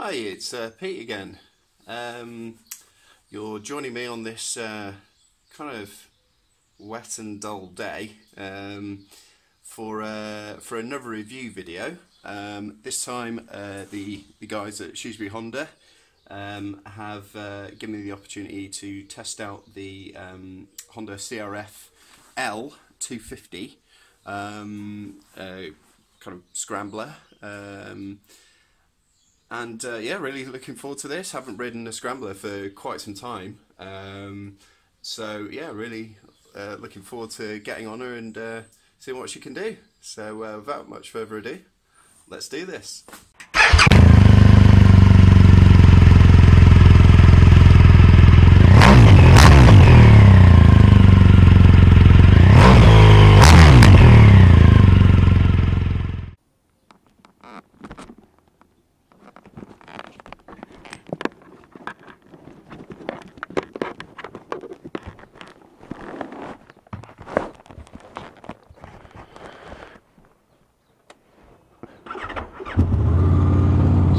Hi, it's Pete again. You're joining me on this kind of wet and dull day for another review video. This time the guys at Shrewsbury Honda have given me the opportunity to test out the Honda CRF250L kind of scrambler. Yeah, really looking forward to this. Haven't ridden a scrambler for quite some time, so yeah, really looking forward to getting on her and seeing what she can do. So without much further ado, let's do this.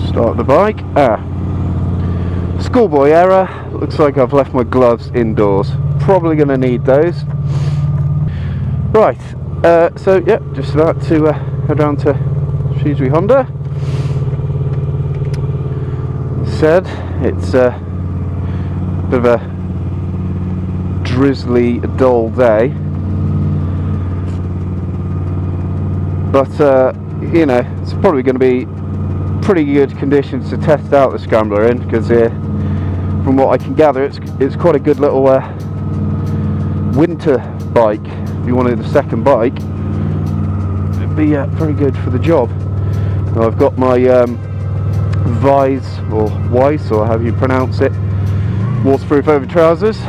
Start the bike. Schoolboy error. Looks like I've left my gloves indoors. Probably going to need those. Right, so yeah, just about to head down to Shrewsbury Honda. Said it's a bit of a drizzly, dull day, but you know, it's probably going to be pretty good conditions to test out the scrambler in, because from what I can gather, it's quite a good little winter bike. If you wanted a second bike, it'd be very good for the job. Now, I've got my Weiss or however you pronounce it, waterproof over trousers,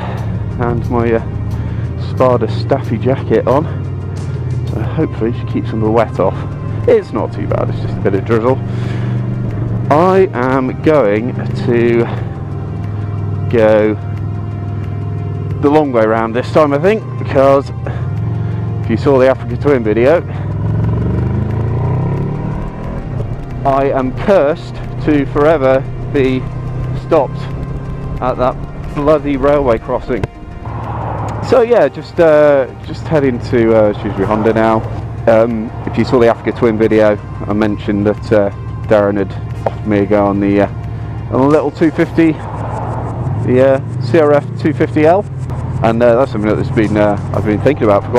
and my Spada Staffy jacket on, so hopefully it should keep some of the wet off. It's not too bad, it's just a bit of drizzle. I am going to go the long way around this time, I think, because if you saw the Africa Twin video, I am cursed to forever be stopped at that bloody railway crossing. So yeah, just heading to Shrewsbury Honda now. If you saw the Africa Twin video, I mentioned that Darren had offered me a go on the little 250, the CRF250L, and that's something that's been I've been thinking about for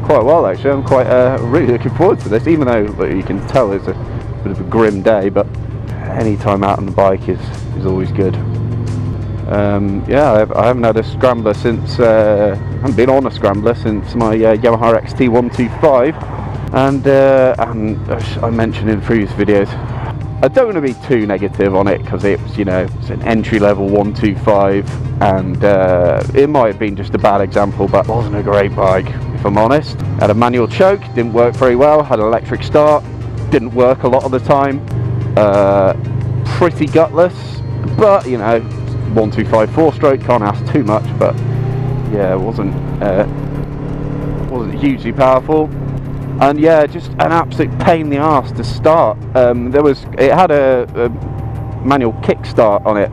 quite a while actually. I'm quite really looking forward to this, even though you can tell it's a bit of a grim day, but any time out on the bike is always good. Yeah, I haven't had a scrambler since I haven't been on a scrambler since my Yamaha XT125, and I mentioned in previous videos, I don't want to be too negative on it, because it was, you know, it's an entry-level 125, and it might have been just a bad example, but it wasn't a great bike, if I'm honest. Had a manual choke, didn't work very well. Had an electric start, didn't work a lot of the time. Pretty gutless, but you know, 125 4-stroke, can't ask too much, but yeah, it wasn't hugely powerful. And yeah, just an absolute pain in the arse to start. It had a manual kickstart on it,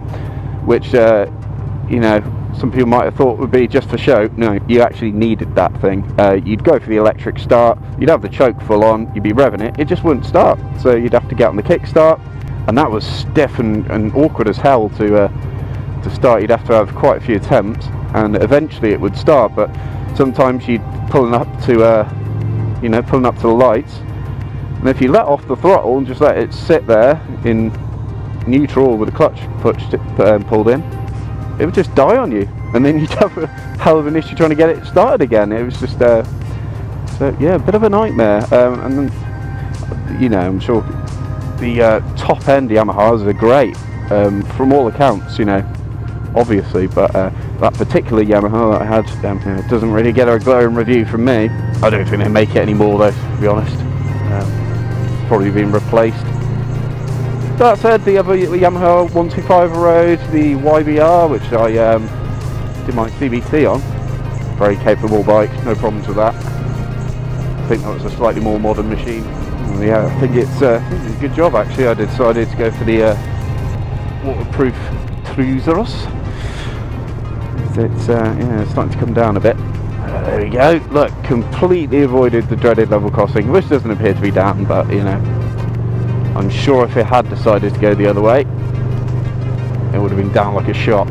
which you know, some people might have thought would be just for show. No, you actually needed that thing. You'd go for the electric start, you'd have the choke full on, you'd be revving it just wouldn't start. So you'd have to get on the kickstart, and that was stiff and awkward as hell to start. You'd have to have quite a few attempts, and eventually it would start. But sometimes you'd pulling up to the lights, and if you let off the throttle and just let it sit there in neutral with the clutch pulled in, it would just die on you, and then you'd have a hell of an issue trying to get it started again. It was just so yeah, a bit of a nightmare. And then, you know, I'm sure the top end Yamahas are great from all accounts, you know, obviously, but that particular Yamaha that I had doesn't really get a glowing review from me. I don't think they make it anymore though, to be honest. It's probably been replaced. That said, the other Yamaha 125 Road, the YBR, which I did my CBT on, very capable bike, no problems with that. I think that was a slightly more modern machine. Yeah, I think it's a good job actually. I decided to go for the waterproof trousers. It's yeah, it's starting to come down a bit. There we go. Look, completely avoided the dreaded level crossing, which doesn't appear to be down, but you know, I'm sure if it had decided to go the other way, it would have been down like a shot.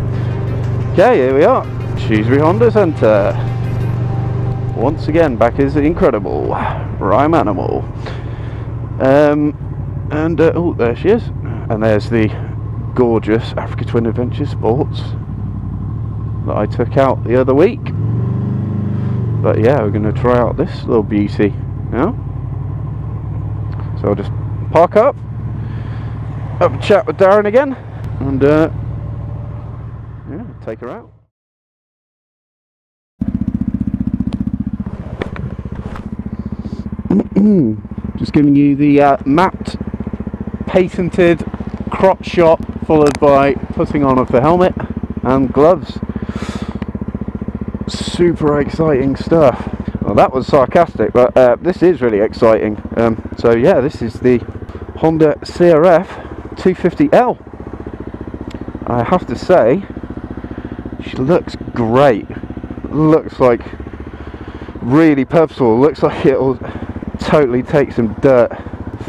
Okay, here we are, Shrewsbury Honda Centre. Once again, back is incredible rhyme animal. Oh, there she is, and there's the gorgeous Africa Twin Adventure Sports that I took out the other week. But yeah, we're going to try out this little beauty now. So I'll just park up, have a chat with Darren again, and yeah, take her out. Just giving you the mapped, patented crotch shot, followed by putting on of the helmet and gloves. Super exciting stuff. Well, that was sarcastic, but this is really exciting. So yeah, this is the Honda CRF250L. I have to say, she looks great. Looks like really purposeful. Looks like it'll totally take some dirt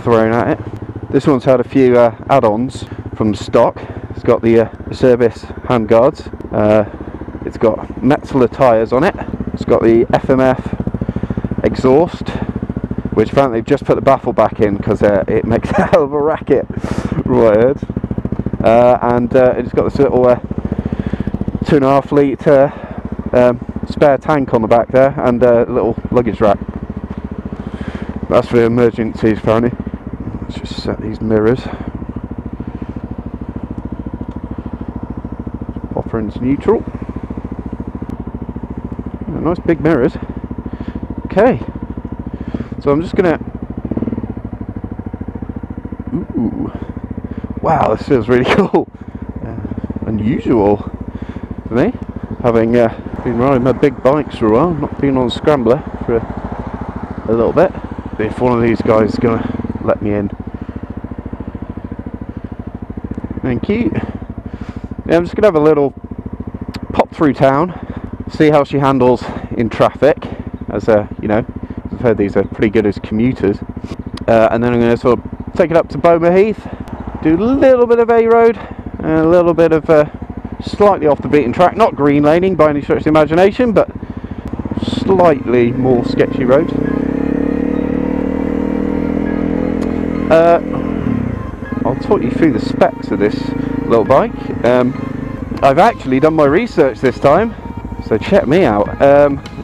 thrown at it. This one's had a few add-ons from stock. It's got the service handguards. It's got Metzeler tyres on it. It's got the FMF exhaust, which apparently they've just put the baffle back in because it makes a hell of a racket. Right. And it's got this little 2.5 litre spare tank on the back there, and a little luggage rack. That's for emergencies apparently. Let's just set these mirrors. Pop her into neutral. Nice big mirrors. Okay, so I'm just gonna. Ooh, wow, this feels really cool. Unusual for me, having been riding my big bikes for a while, not been on a scrambler for a little bit. If one of these guys is gonna let me in. Thank you. Yeah, I'm just gonna have a little pop through town, see how she handles in traffic, as you know, I've heard these are pretty good as commuters, and then I'm going to sort of take it up to Boma Heath, do a little bit of A road, and a little bit of slightly off the beaten track, not green laning by any stretch of the imagination, but slightly more sketchy roads. I'll talk you through the specs of this little bike. I've actually done my research this time, so check me out.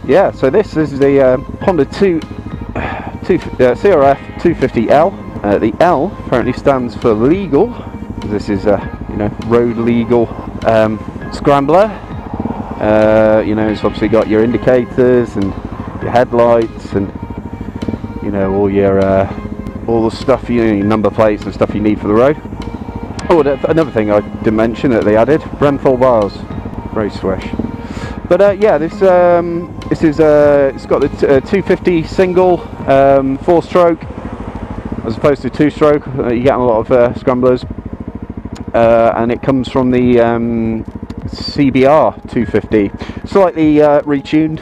Yeah, so this is the Honda CRF250L. The L apparently stands for legal. This is you know, road legal scrambler. You know, it's obviously got your indicators and your headlights, and you know, all your all the stuff, you know, your number plates and stuff you need for the road. Oh, another thing I didn't mention that they added, Brenthal bars, very swish. But yeah, this is it's got the 250 single 4-stroke as opposed to 2-stroke. You get on a lot of scramblers, and it comes from the CBR 250, slightly retuned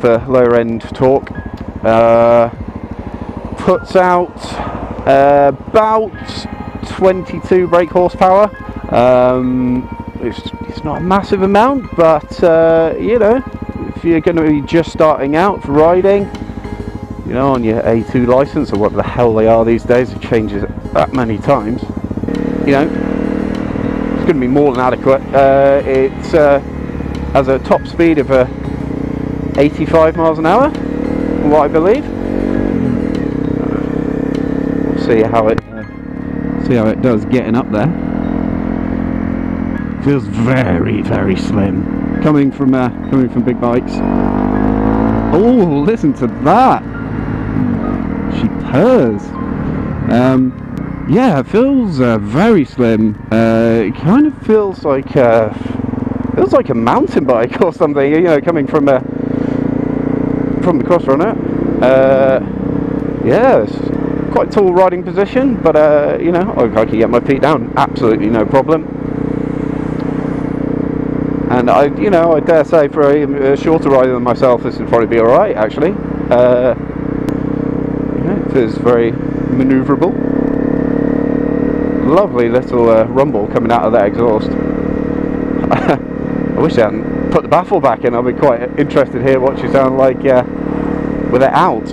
for lower end torque. Puts out about 22 brake horsepower. It's not a massive amount, but you know, if you're going to be just starting out for riding, you know, on your A2 license or whatever the hell they are these days, it changes that many times, you know, it's going to be more than adequate. It has a top speed of 85 miles an hour, from what I believe. See how it does getting up there. Feels very, very slim. Coming from big bikes. Oh, listen to that! She purrs. Yeah, it feels very slim. It kind of feels like a mountain bike or something. You know, coming from the Cross Runner. Yeah, quite tall riding position, but you know, I can get my feet down, absolutely no problem. And I dare say for a shorter rider than myself, this would probably be all right. Actually, it is very manoeuvrable. Lovely little rumble coming out of that exhaust. I wish I hadn't put the baffle back in. I'd be quite interested to hear what she sounds like with it out.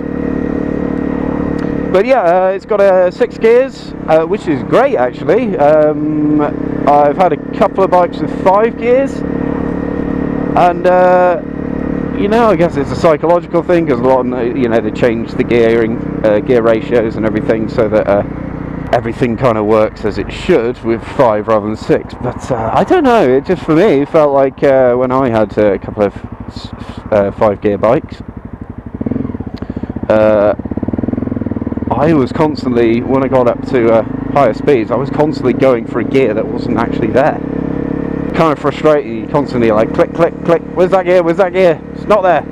But yeah, it's got 6 gears, which is great actually. I've had a couple of bikes with 5 gears, and you know, I guess it's a psychological thing, because a lot of, you know, they changed the gear ratios and everything so that everything kind of works as it should with 5 rather than 6. But I don't know, it just, for me, felt like when I had a couple of 5 gear bikes, I was constantly, when I got up to higher speeds, I was constantly going for a gear that wasn't actually there. Kind of frustrating, constantly like click, click, click, where's that gear, where's that gear, it's not there.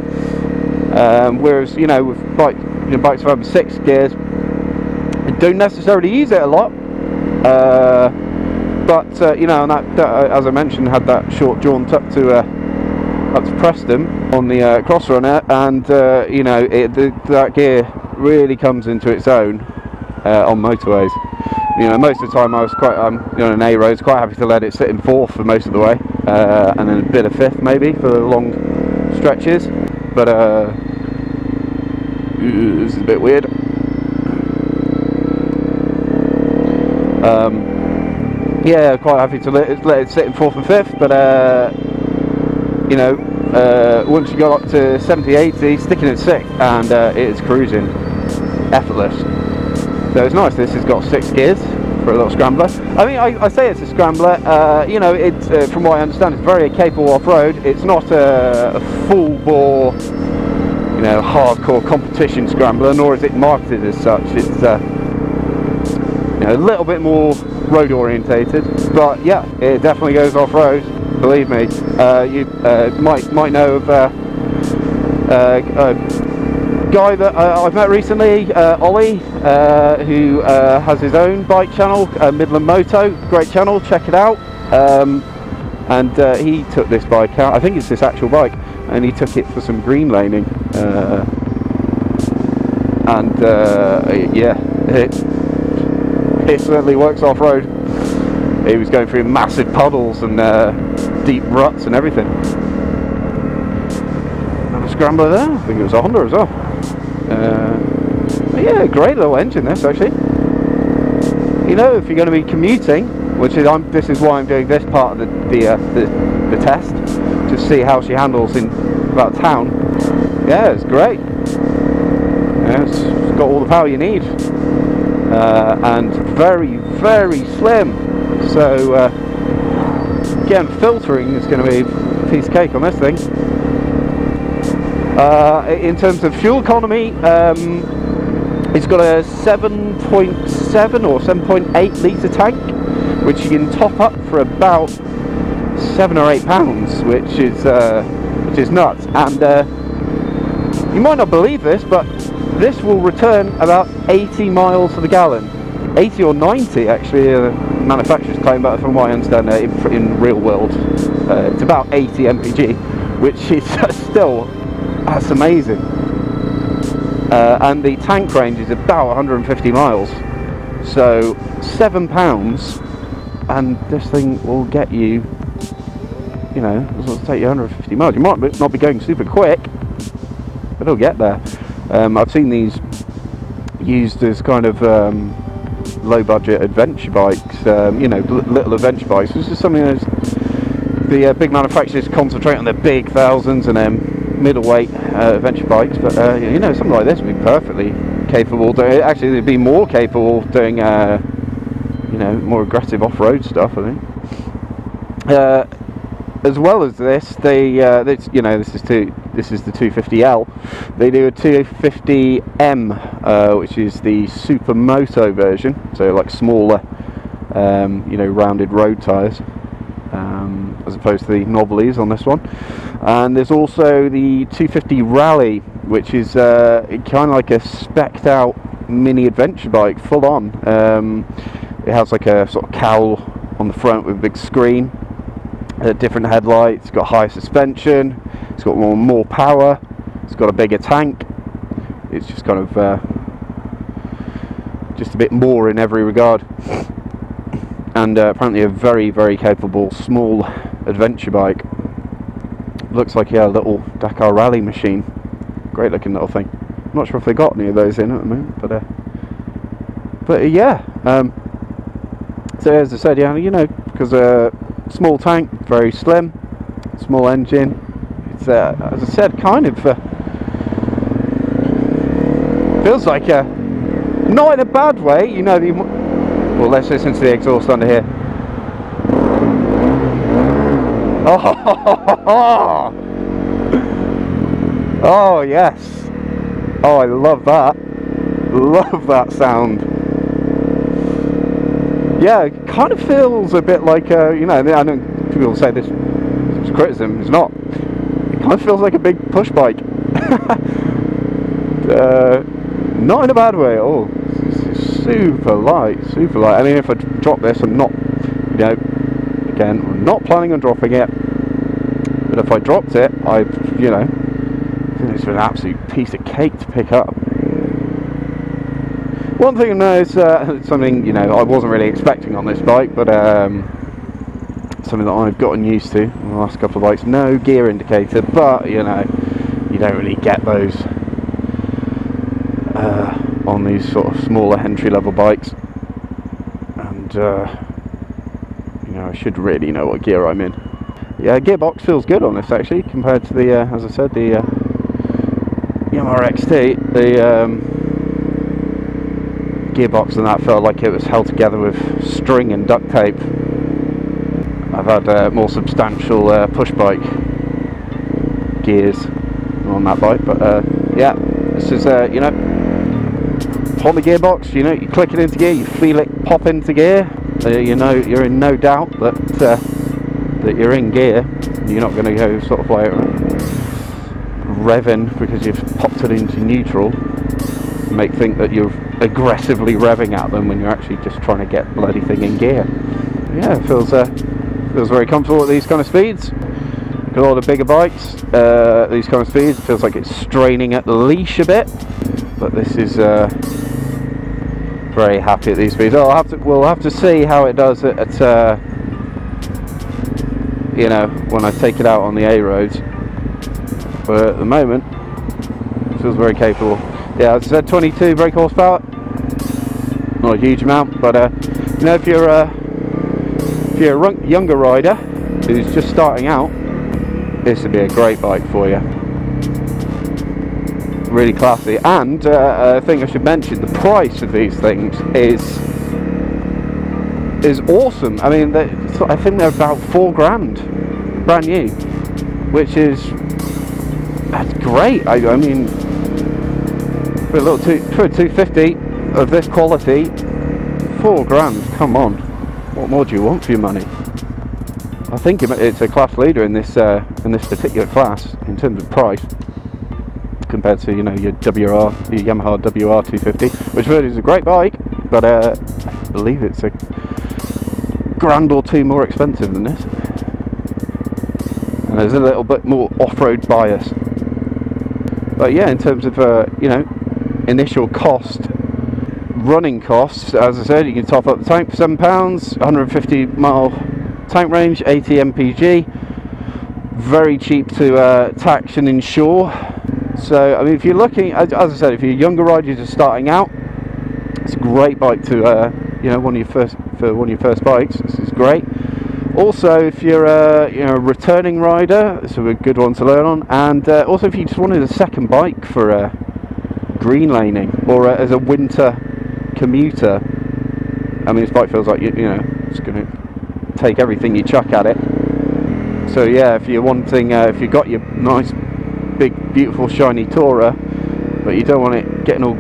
Whereas, you know, with bikes with 6 gears, I don't necessarily use it a lot, but you know, and that as I mentioned, had that short jaunt up to Preston on the cross runner, and you know, that gear really comes into its own on motorways. You know, most of the time I was on an A road, quite happy to let it sit in 4th for most of the way, and then a bit of 5th maybe for the long stretches. But this is a bit weird. Yeah, quite happy to let it sit in 4th and 5th, but you know, once you go up to 70, 80, sticking at 6th, and it is cruising effortless. So it's nice. This has got 6 gears for a little scrambler. I mean, I say it's a scrambler. You know, it's from what I understand, it's very capable off-road. It's not a full-bore, you know, hardcore competition scrambler, nor is it marketed as such. It's you know, a little bit more road orientated, but yeah, it definitely goes off-road. Believe me. You might know of guy that I've met recently, Ollie, who has his own bike channel, Midland Moto, great channel, check it out. And he took this bike out, I think it's this actual bike, and he took it for some green laning, and yeah, it certainly works off-road. He was going through massive puddles and deep ruts and everything. And a scrambler there, I think it was a Honda as well. Yeah, great little engine this actually. You know, if you're going to be commuting, which is this is why I'm doing this part of the test, to see how she handles in about town. Yeah, it's great. Yeah, it's got all the power you need, and very, very slim. So again, filtering is going to be a piece of cake on this thing. In terms of fuel economy, it's got a 7.7 or 7.8 litre tank, which you can top up for about £7 or £8, which is nuts. And you might not believe this, but this will return about 80 miles to the gallon. 80 or 90 actually, manufacturers claim, but from what I understand, in real world it's about 80 mpg, which is still, that's amazing. And the tank range is about 150 miles, so £7, and this thing will get you, you know, it'll take you 150 miles. You might not be going super quick, but it'll get there. I've seen these used as kind of low budget adventure bikes, you know, little adventure bikes. This is something that the big manufacturers concentrate on their big thousands and then middleweight adventure bikes, but you know, something like this would be perfectly capable doing, actually they'd be more capable doing you know, more aggressive off-road stuff, I think. As well as this, they you know, this is the 250L. They do a 250M, which is the supermoto version, so like smaller, you know, rounded road tyres, as opposed to the Novellies on this one. And there's also the 250 Rally, which is kind of like a specced out mini adventure bike, full on. It has like a sort of cowl on the front with a big screen, different headlights, it's got higher suspension, it's got more power, it's got a bigger tank. It's just kind of just a bit more in every regard. And apparently a very, very capable small adventure bike. Looks like a little Dakar rally machine. Great looking little thing. I'm not sure if they got any of those in at the moment, but yeah. So as I said, yeah, you know, because small tank, very slim, small engine. It's as I said, kind of feels like not in a bad way, you know. Well, let's listen to the exhaust under here. Oh, oh yes. Oh, I love that. Love that sound. Yeah, it kind of feels a bit like, you know, I know people say this is criticism, it's not. It kind of feels like a big push bike. Not in a bad way at all. It's super light, super light. I mean, if I drop this, I'm not, you know, again, I'm not planning on dropping it. But if I dropped it, you know, I think it's an absolute piece of cake to pick up. One thing I know is something, you know, I wasn't really expecting on this bike, but something that I've gotten used to in the last couple of bikes. No gear indicator, but you know, you don't really get those on these sort of smaller entry-level bikes. And you know, I should really know what gear I'm in. Yeah, gearbox feels good on this actually, compared to the, as I said, the Yamaha XT. The gearbox and that felt like it was held together with string and duct tape. I've had more substantial push bike gears on that bike, but yeah, this is you know, on the gearbox, you know, you click it into gear, you feel it pop into gear, you know, you're in no doubt that that you're in gear. You're not going to go sort of like revving because you've popped it into neutral, make think that you're aggressively revving at them when you're actually just trying to get the bloody thing in gear. Yeah, it feels very comfortable at these kind of speeds. Got all the bigger bikes, these kind of speeds, it feels like it's straining at the leash a bit, but this is very happy at these speeds. We'll have to see how it does at you know, when I take it out on the A roads. But at the moment, it feels very capable. Yeah, as I said, 22 brake horsepower, not a huge amount, but you know, if you're a younger rider who's just starting out, this would be a great bike for you. Really classy. And a thing I should mention, the price of these things is awesome. I mean, I think they're about £4,000 brand new, which is, that's great. I mean, for a 250 of this quality, £4,000. Come on, what more do you want for your money? I think it's a class leader in this particular class in terms of price, compared to, you know, your Yamaha WR250, which really is a great bike, but I believe it's a grand or two more expensive than this, and there's a little bit more off-road bias. But yeah, in terms of you know, initial cost, running costs, as I said, you can top up the tank for £7, 150 mile tank range, 80 mpg, very cheap to tax and insure. So I mean, if you're looking, as I said, if you're a younger rider, you're just starting out, it's a great bike to you know, one of your first bikes. This is great. Also, if you're you know, a returning rider, it's a good one to learn on. And also, if you just wanted a second bike for green laning or as a winter commuter, I mean, this bike feels like you know, it's going to take everything you chuck at it. So yeah, if you're wanting, if you've got your nice, big, beautiful, shiny Tourer, but you don't want it getting all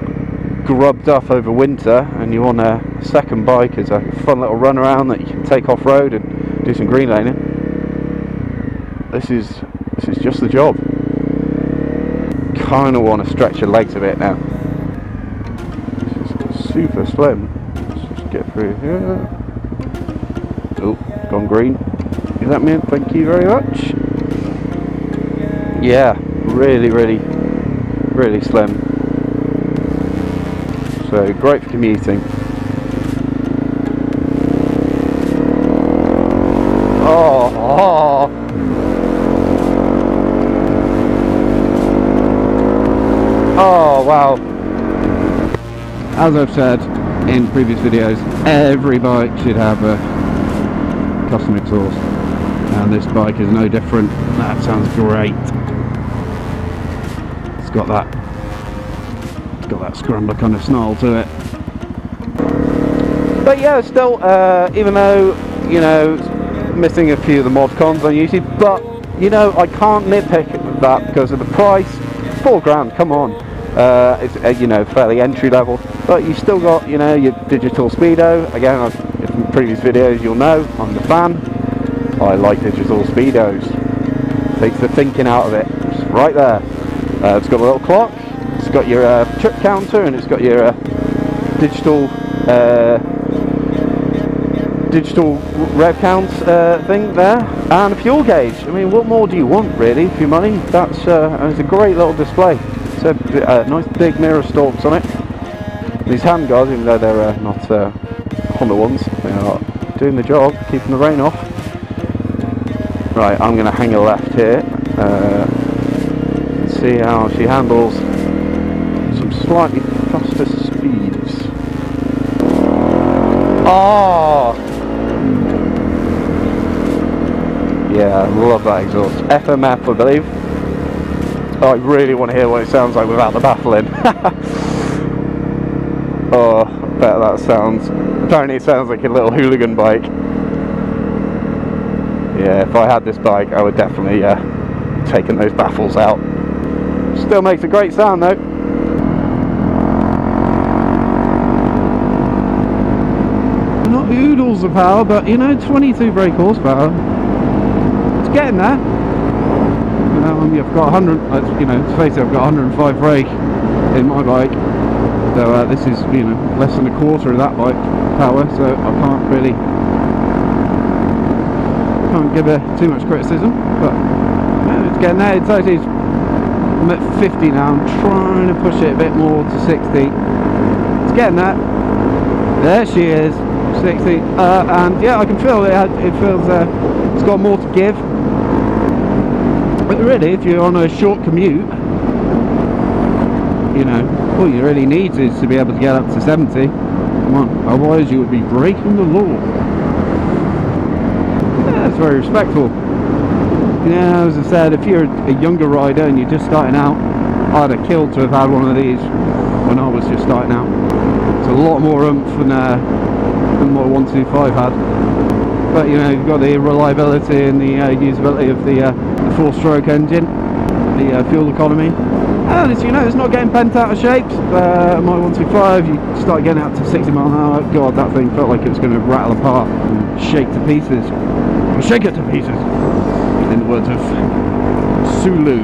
grubbed up over winter, and you want a second bike as a fun little run around that you can take off road and do some green laning, this is just the job. Kind of want to stretch your legs a bit now. super slim. Let's just get through here. Oh, gone green. Is that me? Thank you very much. Yeah, really slim. So great for commuting. Oh. Oh wow. As I've said in previous videos, every bike should have a custom exhaust, and this bike is no different. That sounds great. It's got that scrambler kind of snarl to it. But yeah, still, even though, you know, it's missing a few of the mod cons on YouTube, but you know, I can't nitpick that because of the price. £4 grand, come on. It's you know, fairly entry level, but you still got, you know, your digital speedo. Again, from previous videos you'll know I'm the fan. I like digital speedos. Takes the thinking out of it. It's right there. It's got a little clock. It's got your trip counter, and it's got your digital rev count thing there, and a fuel gauge. I mean, what more do you want really for your money? That's it's a great little display. So nice big mirror stalks on it. These handguards, even though they're not Honda ones, they are doing the job, keeping the rain off. Right, I'm going to hang a left here and see how she handles some slightly faster speeds. Oh! Yeah, I love that exhaust. FMF, I believe. Oh, I really want to hear what it sounds like without the baffle in. Oh, I bet that sounds... Apparently it sounds like a little hooligan bike. Yeah, if I had this bike, I would definitely taken those baffles out. Still makes a great sound though. Not oodles of power, but you know, 22 brake horsepower. It's getting there. You know, I've got 100. You know, to face it, I've got 105 brake in my bike. So this is, you know, less than a quarter of that bike power. So I can't really. Can't give her too much criticism, but yeah, it's getting there. It's actually, I'm at 50 now. I'm trying to push it a bit more to 60. It's getting there. There she is, 60, and yeah, I can feel it. It feels it's got more to give. But really, if you're on a short commute, you know, all you really need is to be able to get up to 70. Come on, otherwise you would be breaking the law. That's very respectful. Yeah, as I said, if you're a younger rider and you're just starting out, I'd have killed to have had one of these when I was just starting out. It's a lot more oomph than my 125 had. But you know, you've got the reliability and the usability of the 4-stroke engine, the fuel economy, and it's, you know, it's not getting bent out of shape. My 125, you start getting out to 60 miles an hour. God, that thing felt like it was going to rattle apart and shake to pieces. Shake it to pieces, in the words of Sulu.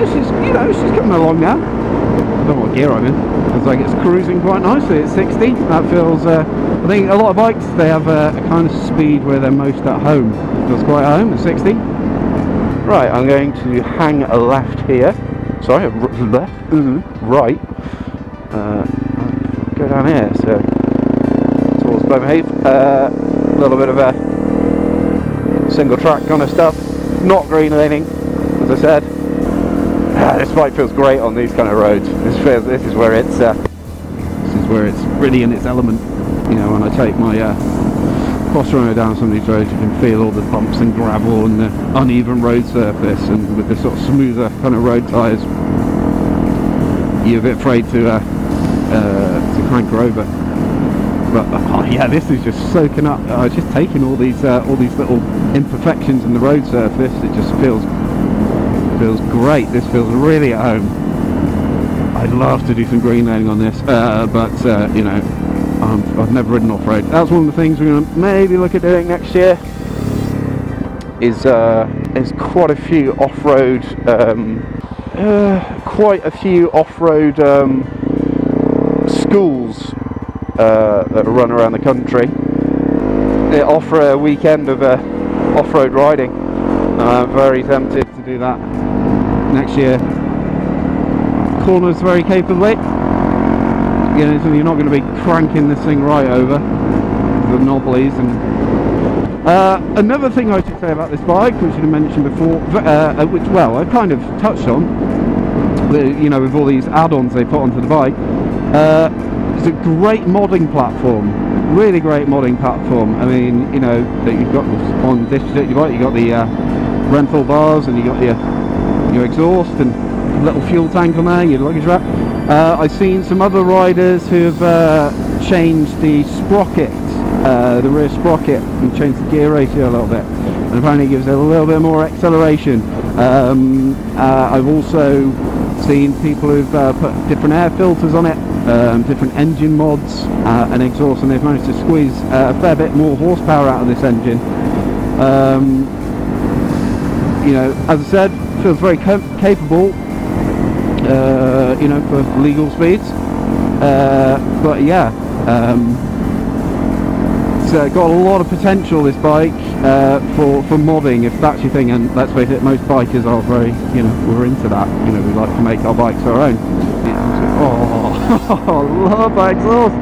She's, you know, she's coming along now. I don't know what gear I'm in. It's like it's cruising quite nicely at 60. That feels, I think a lot of bikes, they have a kind of speed where they're most at home. It feels quite at home at 60. Right, I'm going to hang a left here. Sorry, left, right. Go down here, so towards Birmingham. A little bit of a single track kind of stuff. Not green laning, as I said. This bike feels great on these kind of roads. This is where it's really in its element. You know, when I take my cross runner down some of these roads, you can feel all the bumps and gravel and the uneven road surface, and with the sort of smoother kind of road tyres, you're a bit afraid to crank her over. But oh yeah, this is just soaking up. Just taking all these little imperfections in the road surface. It just feels great. This feels really at home. I'd love to do some green laning on this, but you know, I've never ridden off-road. That's one of the things we're going to maybe look at doing next year. Is quite a few off-road quite a few off-road schools that run around the country. They offer a weekend of off-road riding. I'm very tempted to do that next year. Corners very capably. You know, so you're not going to be cranking this thing right over the knobblies. And another thing I should say about this bike, which I mentioned before, which, well, I kind of touched on, you know, with all these add-ons they put onto the bike. It's a great modding platform, really great modding platform. I mean, you know, that you've got on this particular bike, you've got the rental bars, and you got your exhaust and a little fuel tank on there, your luggage rack. I've seen some other riders who have changed the sprocket, the rear sprocket, and changed the gear ratio a little bit, and apparently it gives it a little bit more acceleration. I've also seen people who've put different air filters on it, different engine mods and exhaust, and they've managed to squeeze a fair bit more horsepower out of this engine. You know, as I said, feels very capable, you know, for legal speeds, but yeah, it's got a lot of potential, this bike, for modding, if that's your thing. And let's face it, most bikers are very, you know, we're into that. You know, we like to make our bikes our own. Oh, love that exhaust.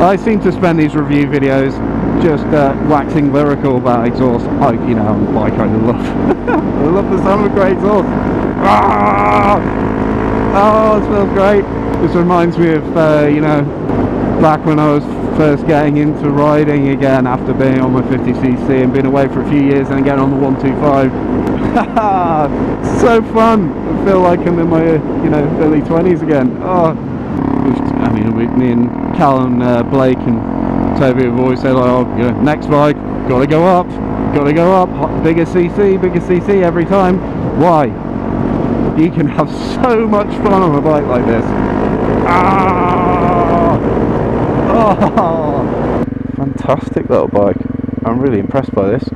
I seem to spend these review videos just waxing lyrical about exhaust. You know, on the bike I love. I love the sound of a great exhaust. Oh, it smells great. This reminds me of, you know, back when I was first getting into riding again after being on my 50cc and been away for a few years and getting on the 125. So fun. I feel like I'm in my, you know, early 20s again. Oh, I mean, me and Cal and Blake and Toby have always said, like, oh, you know, next bike, gotta go up, bigger CC every time. Why? You can have so much fun on a bike like this. Oh, fantastic little bike. I'm really impressed by this.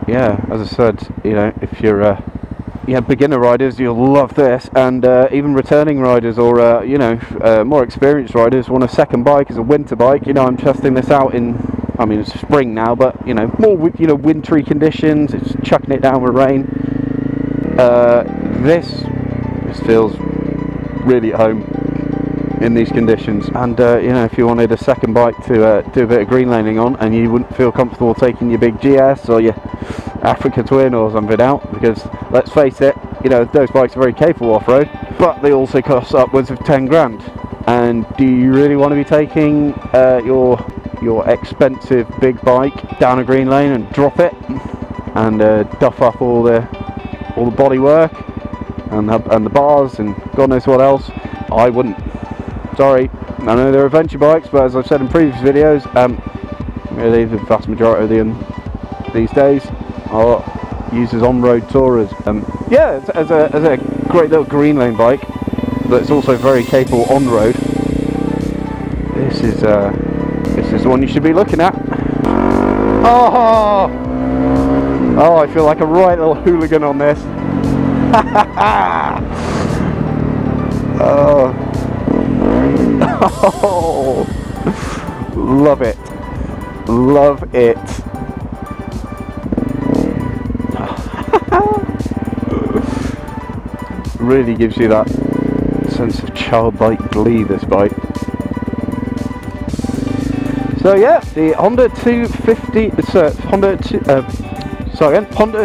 Yeah, as I said, you know, if you're yeah, beginner riders, you'll love this, and even returning riders, or you know, more experienced riders want a second bike as a winter bike. You know, I'm testing this out in, I mean, it's spring now, but you know, more with, you know, wintry conditions. It's chucking it down with rain. This feels really at home in these conditions, and you know, if you wanted a second bike to do a bit of green laning on, and you wouldn't feel comfortable taking your big GS or your Africa Twin or something out, because let's face it, you know, those bikes are very capable off-road, but they also cost upwards of 10 grand. And do you really want to be taking your expensive big bike down a green lane and drop it and duff up all the body work and the bars and God knows what else? I wouldn't. Sorry, I know they're adventure bikes, but as I've said in previous videos, really the vast majority of them these days are used as on-road tourers. Yeah, as a great little green lane bike that's also very capable on road. This is the one you should be looking at. Oh, I feel like a right little hooligan on this. Oh, love it, love it. Really gives you that sense of childlike glee, this bike. So yeah, the Honda 250, Honda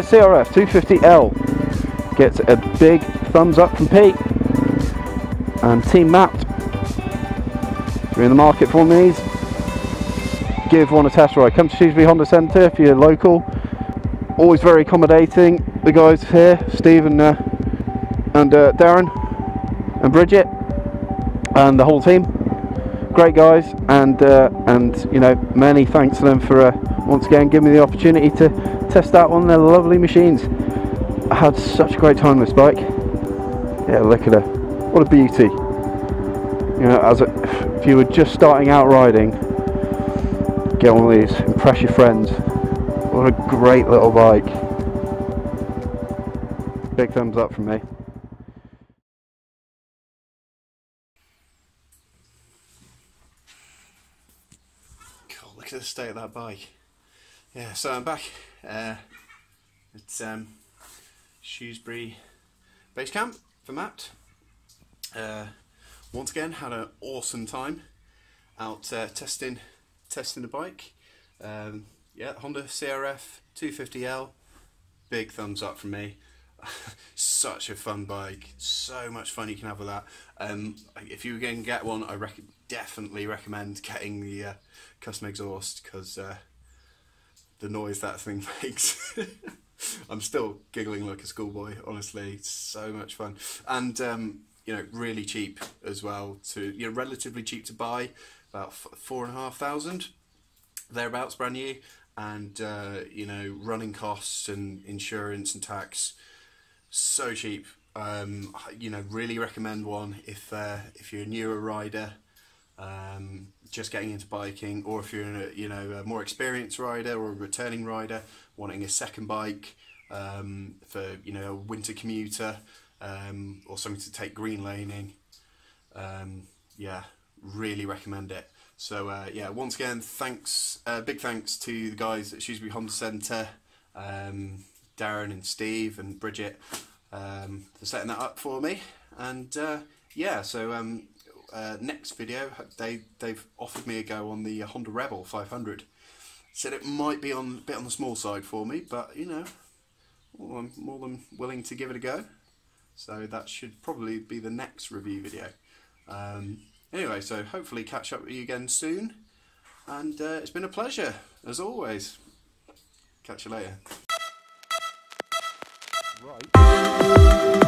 CRF250L gets a big thumbs up from Pete and Team Mapped. If you're in the market for one of these, give one a test ride. Come to Shrewsbury Honda Centre if you're local. Always very accommodating. The guys here, Steve and Darren and Bridget and the whole team, great guys, and you know, many thanks to them for once again giving me the opportunity to test out one of their lovely machines. I had such a great time on this bike. Yeah, look at her, what a beauty. You know, if you were just starting out riding, get one of these, impress your friends. What a great little bike. Big thumbs up from me. Cool, look at the state of that bike. Yeah, so I'm back at Shrewsbury Base Camp for Matt. Once again, had an awesome time out testing the bike. Yeah, Honda CRF250L. Big thumbs up from me. Such a fun bike, so much fun you can have with that. If you were going to get one, I definitely recommend getting the custom exhaust, because the noise that thing makes. I'm still giggling like a schoolboy, honestly. It's so much fun, and you know, really cheap as well. Relatively cheap to buy, about 4,500 thereabouts, brand new, and you know, running costs and insurance and tax, so cheap. You know, really recommend one if you're a newer rider, just getting into biking, or if you're a more experienced rider or a returning rider wanting a second bike for a winter commuter, or something to take green laning. Yeah, really recommend it. So yeah, once again, thanks, big thanks to the guys at Shrewsbury Honda Centre, Darren and Steve and Bridget, for setting that up for me. And yeah, so next video, they've offered me a go on the Honda Rebel 500. Said it might be a bit on the small side for me, but you know, well, I'm more than willing to give it a go. So that should probably be the next review video. Anyway, so hopefully catch up with you again soon, and it's been a pleasure as always. Catch you later. Right.